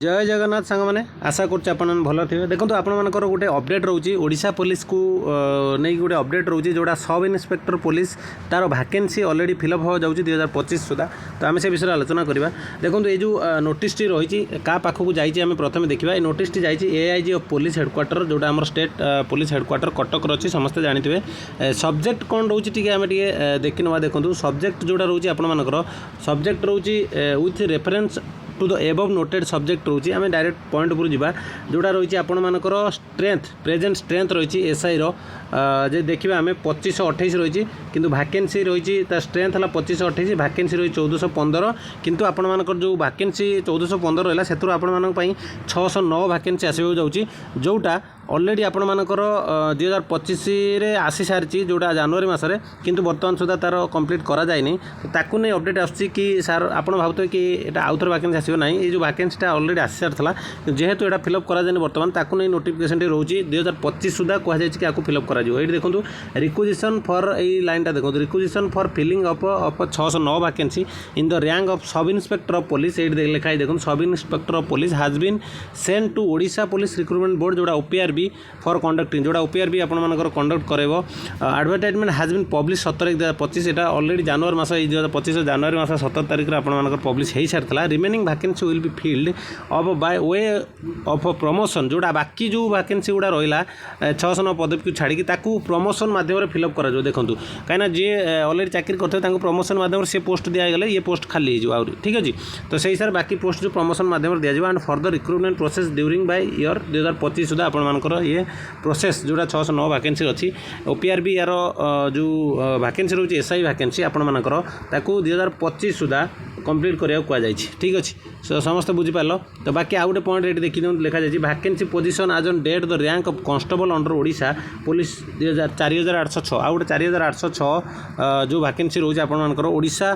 जय जगन्नाथ सांग मैंने आशा कर भल थे देखो आपर गोटे अपडेट रोचे ओडिशा पुलिस को नहीं गोटे अपडेट रोचे जोड़ा सब इन्स्पेक्टर पुलिस तार वैकेंसी ऑलरेडी फिलअप हो जाऊँगी 2025 सुधा। तो आम से विषय आलोचना करवा। देखो ये जो नोटिस टी रही क्या पाखक जाइए प्रथम देखा ये नोटिस टी जाइए एआईजी ऑफ पुलिस हेडक्वार्टर जोड़ा आम स्टेट पुलिस हेडक्वार्टर कटक अच्छी समस्ते जानते सब्जेक्ट कौन रोचे टी आम देखी ना। देखो सब्जेक्ट जोड़ा रोचे आपर सब्जेक्ट रोचे with reference to the above noted subject रोचे आम डायरेक्ट पॉइंट पर जावा जोड़ा रही आपणकर स्ट्रेंथ प्रेजेंट स्ट्रेंथ रही एसआई जे देखा आम 2528 रही कि वैकेंसी रही स्ट्रेंथ है 2528 वैकेंसी रही 1415 किंतु आपणकर जो वैकेंसी 1415 रहा से आपण 609 वैकेंसी आसवाक जाऊँगी जोटा ऑलरेडी आपणकर 2025 आसी सारी जोड़ा जनवरी मसरे किंतु बर्तमान सुधा तार कंप्लीट करा जाए तो ताकू नहीं अपडेट आसूँ कि सार आप भावते कि यहाँ आउ थे वैकेंसी आसो ना ये जो वैकेंसीटा ऑलरेडी आसी सारी था जेहेतु यहाँ फिलअप करा जाए बर्तमान ताकू नहीं नोटिफिकेशन रोचे 2025 सुधा कहुई कि आपको फिलअप करा ये देखो रिक्विजिशन फॉर यही लाइनटा देखो requisition for filling up 609 vacancy in the rank of sub inspector of police ये लिखाई देखो sub inspector of police has been send to Odisha police recruitment board जोड़ा ओपीआरबी फॉर कंडक्टिंग जोड़ा ओपीआरबी आपंकर कंडक्ट करेब। एडवर्टाइजमेंट हैज बीन पब्लिश 17/2025 यहाँ already जनवरी मास 2025 जनवरी मास 17 तारीख आपंकर पब्लिश हो सारी था। Remaining vacancy will be filled of by way of promotion जोड़ा बाकी जो वैकेंसी गुड़ा रहा 609 पदवी को छाड़ी ताकू प्रमोशन माध्यम फिलअप कर देखूँ कहीं जी ऑलरेडी चाकरी करते प्रमोशन माध्यम से पोस्ट दिगले ये पोस्ट खाली हो ठीक अच्छे। तो सही हिसाब बाकी पोस्ट जो प्रमोशन माध्यम दिया and further recruitment process during by year 2025 सुधा आपर ये प्रोसेस जोड़ा 609 वैकेंसी अच्छी ओपीआरबी यार जो वैकेंसी रोचे एसआई वैकेंसी आपर 2025 सुधा कंप्लीट करने को ठीक अच्छे समस्त बुझीपार। तो बाकी आउ गए पॉइंट ये देखी लिखा जाए vacancy position as on date the rank of constable under Odisha police 4806 आउ गए 4806 जो वैकेंसी रोचे आपर ओडिशा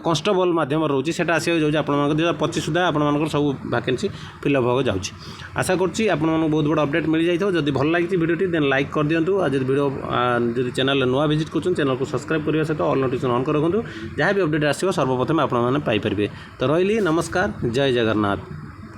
कांस्टेबल मध्यम रोचे से आसो जाऊँगी आप 2025 सुधा आप सब वैकेंसी फिलअप हो जाऊँगी। आशा करुँच आप बहुत बड़ा अपडेट मिल जाए जब भल लगी वीडियो देन लाइक कर दिंतु और जब वीडियो जब चैनल नुआ विजिट कर चैनल को सब्सक्राइब करने सहित ऑल नोटिफिकेशन ऑन कर रखुँ जहाँ भी अपडेट आसो सर्वप्रथम आपने पाइपर। तो रही नमस्कार जय जगन्नाथ।